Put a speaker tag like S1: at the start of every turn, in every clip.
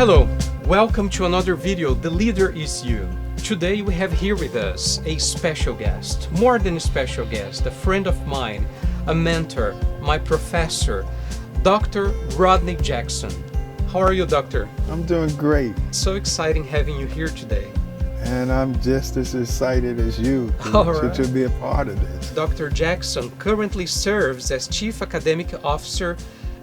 S1: Hello, welcome to another video, The Leader is You. Today we have here with us a special guest, more than a special guest, a friend of mine, a mentor, my professor, Dr. Rodney Jackson. How are you, Doctor?
S2: I'm doing great.
S1: So exciting having you here today.
S2: And I'm just as excited as you to be a part of this.
S1: Dr. Jackson currently serves as Chief Academic Officer,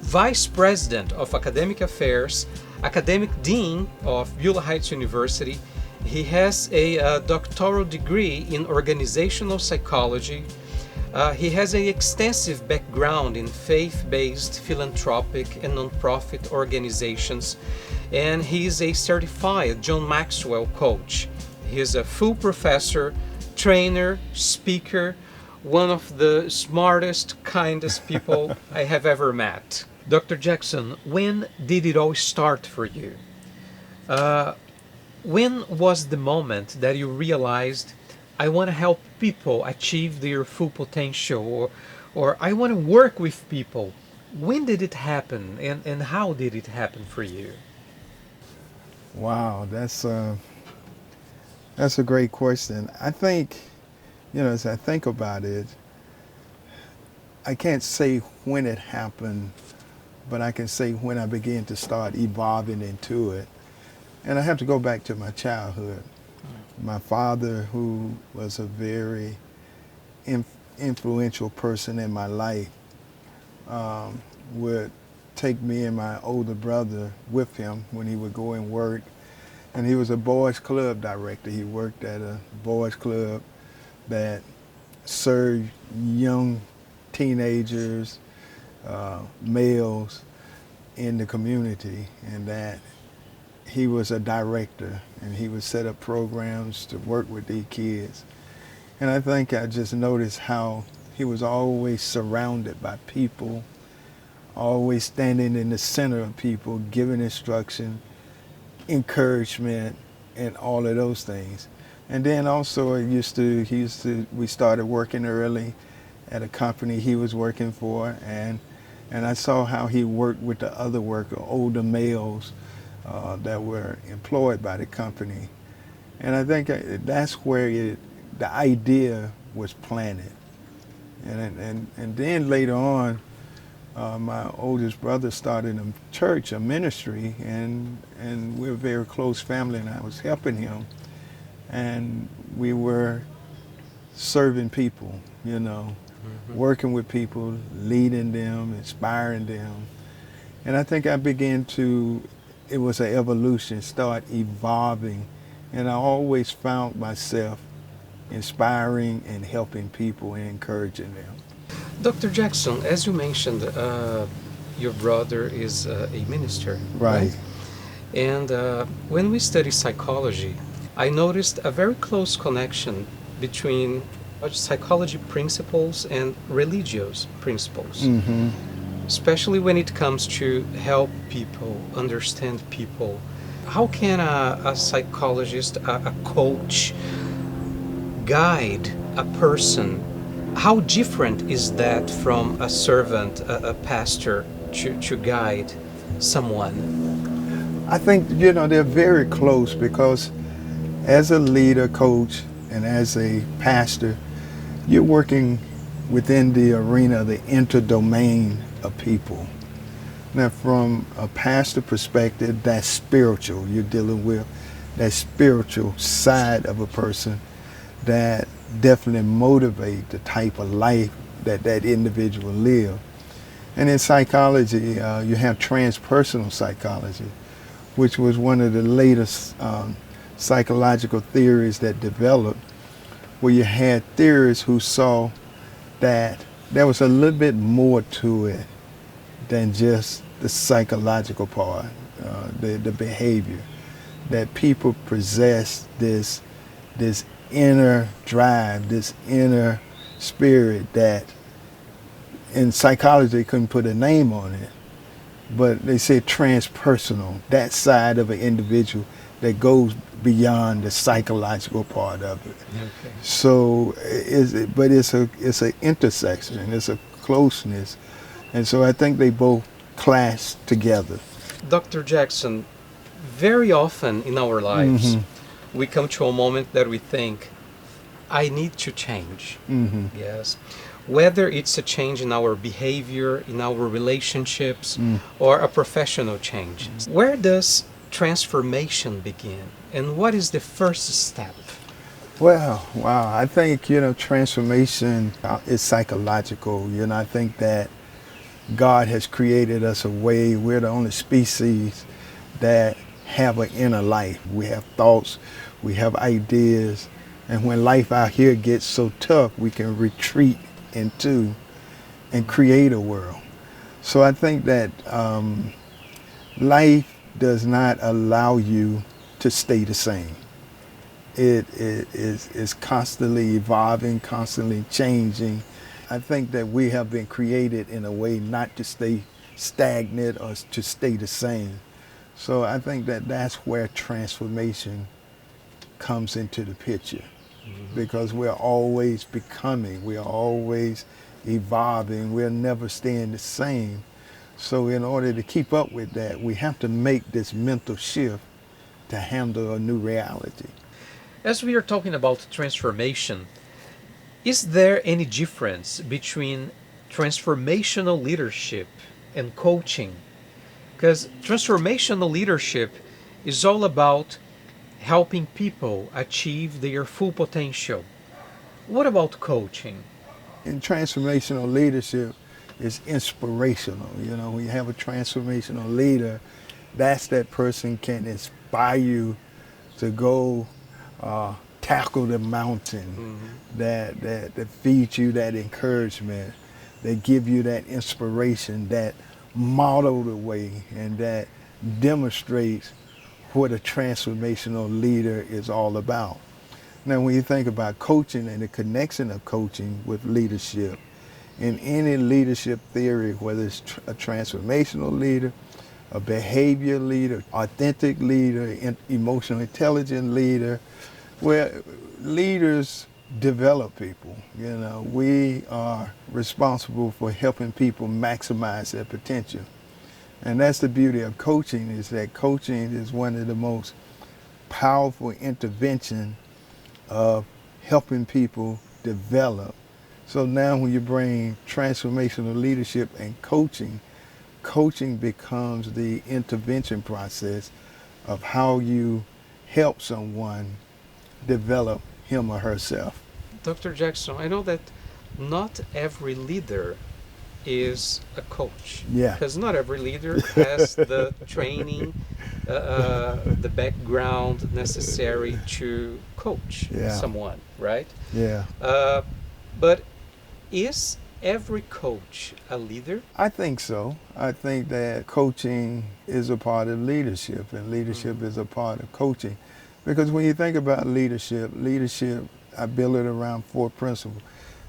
S1: Vice President of Academic Affairs, Academic Dean of Beulah Heights University. He has a doctoral degree in organizational psychology. He has an extensive background in faith-based, philanthropic, and nonprofit organizations, and he is a certified John Maxwell coach. He is a full professor, trainer, speaker, one of the smartest, kindest people I have ever met. Dr. Jackson, when did it all start for you? When was the moment that you realized, I want to help people achieve their full potential, or I want to work with people? When did it happen, and how did it happen for you?
S2: Wow, that's a great question. I think, as I think about it, I can't say when it happened, but I can say when I began to start evolving into it. And I have to go back to my childhood. My father, who was a very influential person in my life, would take me and my older brother with him when he would go and work. And he was a boys club director. He worked at a boys club that served young teenagers, males in the community, and that he was a director, and he would set up programs to work with these kids. And I think I just noticed how he was always surrounded by people, always standing in the center of people, giving instruction, encouragement, and all of those things. And then also we started working early at a company he was working for, and I saw how he worked with the other workers, older males that were employed by the company. And I think that's where the idea was planted. And then later on, my oldest brother started a church, a ministry, and we're a very close family, and I was helping him. And we were serving people, working with people, leading them, inspiring them. And I think I began it was an evolution, start evolving. And I always found myself inspiring and helping people and encouraging them.
S1: Dr. Jackson, as you mentioned, your brother is a minister, right? And when we study psychology, I noticed a very close connection between psychology principles and religious principles, especially when it comes to help people, understand people. How can a psychologist, a coach, guide a person? How different is that from a servant, a pastor, to guide someone?
S2: I think, they're very close, because as a leader, coach, and as a pastor, you're working within the arena, the interdomain of people. Now, from a pastor perspective, that's spiritual. You're dealing with that spiritual side of a person that definitely motivate the type of life that individual live. And in psychology, you have transpersonal psychology, which was one of the latest psychological theories that developed, where you had theorists who saw that there was a little bit more to it than just the psychological part, the behavior, that people possess this inner drive, this inner spirit that in psychology they couldn't put a name on it, but they say transpersonal, that side of an individual that goes beyond the psychological part of it. Okay. So, it's an intersection, it's a closeness, and so I think they both clash together.
S1: Dr. Jackson, very often in our lives,
S2: Mm-hmm.
S1: we come to a moment that we think, I need to change.
S2: Mm-hmm.
S1: Yes. Whether it's a change in our behavior, in our relationships,
S2: Mm.
S1: or a professional change. Where does transformation begin? And what is the first step?
S2: Well, wow. I think, transformation is psychological. I think that God has created us a way. We're the only species that have an inner life. We have thoughts, we have ideas, and when life out here gets so tough, we can retreat into and create a world. So I think that life does not allow you to stay the same. It is constantly evolving, constantly changing. I think that we have been created in a way not to stay stagnant or to stay the same. So I think that that's where transformation comes into the picture, because we're always becoming, we're always evolving, we're never staying the same. So in order to keep up with that, we have to make this mental shift to handle a new reality.
S1: As we are talking about transformation, is there any difference between transformational leadership and coaching? Because transformational leadership is all about helping people achieve their full potential. What about coaching?
S2: In transformational leadership, is inspirational. When you have a transformational leader, that's that person can inspire you to go tackle the mountain, that feeds you that encouragement, that give you that inspiration, that model the way, and that demonstrates what a transformational leader is all about. Now, when you think about coaching and the connection of coaching with leadership, in any leadership theory, whether it's a transformational leader, a behavior leader, authentic leader, emotional intelligent leader, where leaders develop people. We are responsible for helping people maximize their potential. And that's the beauty of coaching, is that coaching is one of the most powerful interventions of helping people develop. So now when you bring transformational leadership and coaching, coaching becomes the intervention process of how you help someone develop him or herself.
S1: Dr. Jackson, I know that not every leader is a coach.
S2: Yeah.
S1: Because not every leader has the training, the background necessary to coach someone, right?
S2: Yeah.
S1: But is every coach a leader?
S2: I think so. I think that coaching is a part of leadership, and leadership is a part of coaching. Because when you think about leadership, I build it around 4 principles.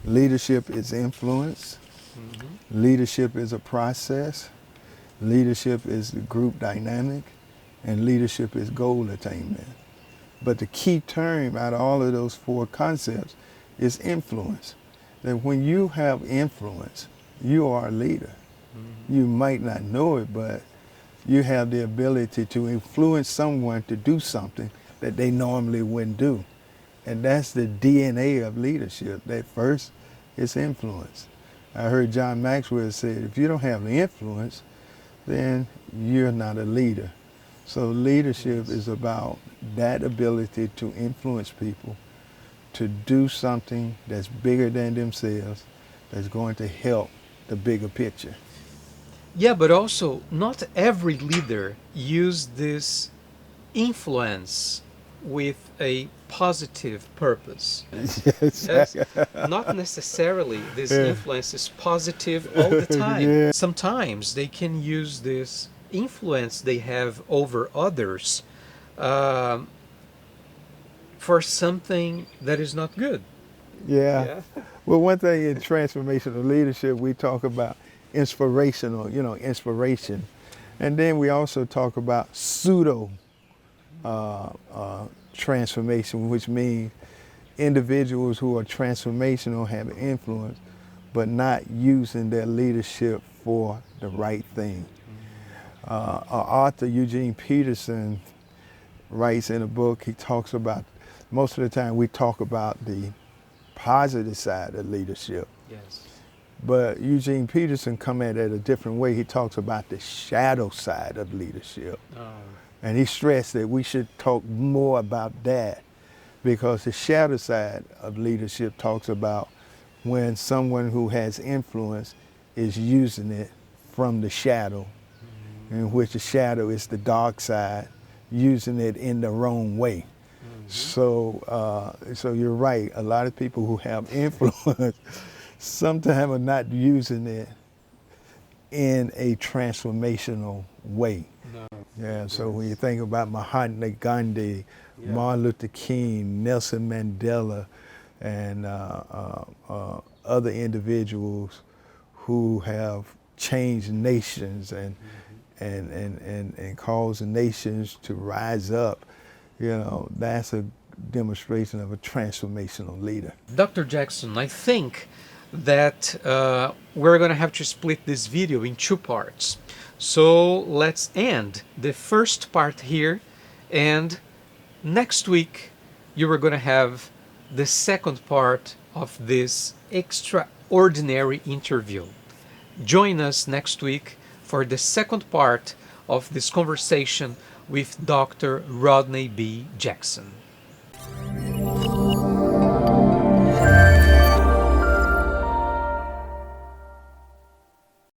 S2: Leadership is influence. Leadership is a process. Leadership is the group dynamic. And leadership is goal attainment. But the key term out of all of those 4 concepts is influence. That when you have influence, you are a leader. You might not know it, but you have the ability to influence someone to do something that they normally wouldn't do. And that's the DNA of leadership. That first is influence. I heard John Maxwell say, if you don't have the influence, then you're not a leader. So leadership is about that ability to influence people to do something that's bigger than themselves, that's going to help the bigger picture.
S1: Yeah, but also not every leader uses this influence with a positive purpose.
S2: Yes.
S1: Not necessarily this influence is positive all the time.
S2: Yeah.
S1: Sometimes they can use this influence they have over others for something that is not good.
S2: Yeah. Well, one thing in transformational leadership, we talk about inspiration. And then we also talk about pseudo transformation, which means individuals who are transformational have influence, but not using their leadership for the right thing. Author Eugene Peterson writes in a book, he talks about, most of the time we talk about the positive side of leadership.
S1: Yes.
S2: But Eugene Peterson come at it a different way. He talks about the shadow side of leadership.
S1: Oh.
S2: And he stressed that we should talk more about that, because the shadow side of leadership talks about when someone who has influence is using it from the shadow, in which the shadow is the dark side, using it in the wrong way. So you're right. A lot of people who have influence sometimes are not using it in a transformational way.
S1: No.
S2: Yeah. So when you think about Mahatma Gandhi, Martin Luther King, Nelson Mandela, and other individuals who have changed nations and caused nations to rise up, that's a demonstration of a transformational leader.
S1: Dr. Jackson, I think that we're going to have to split this video in two parts. So let's end the first part here, and next week you are going to have the second part of this extraordinary interview. Join us next week for the second part of this conversation with Dr. Rodney B. Jackson.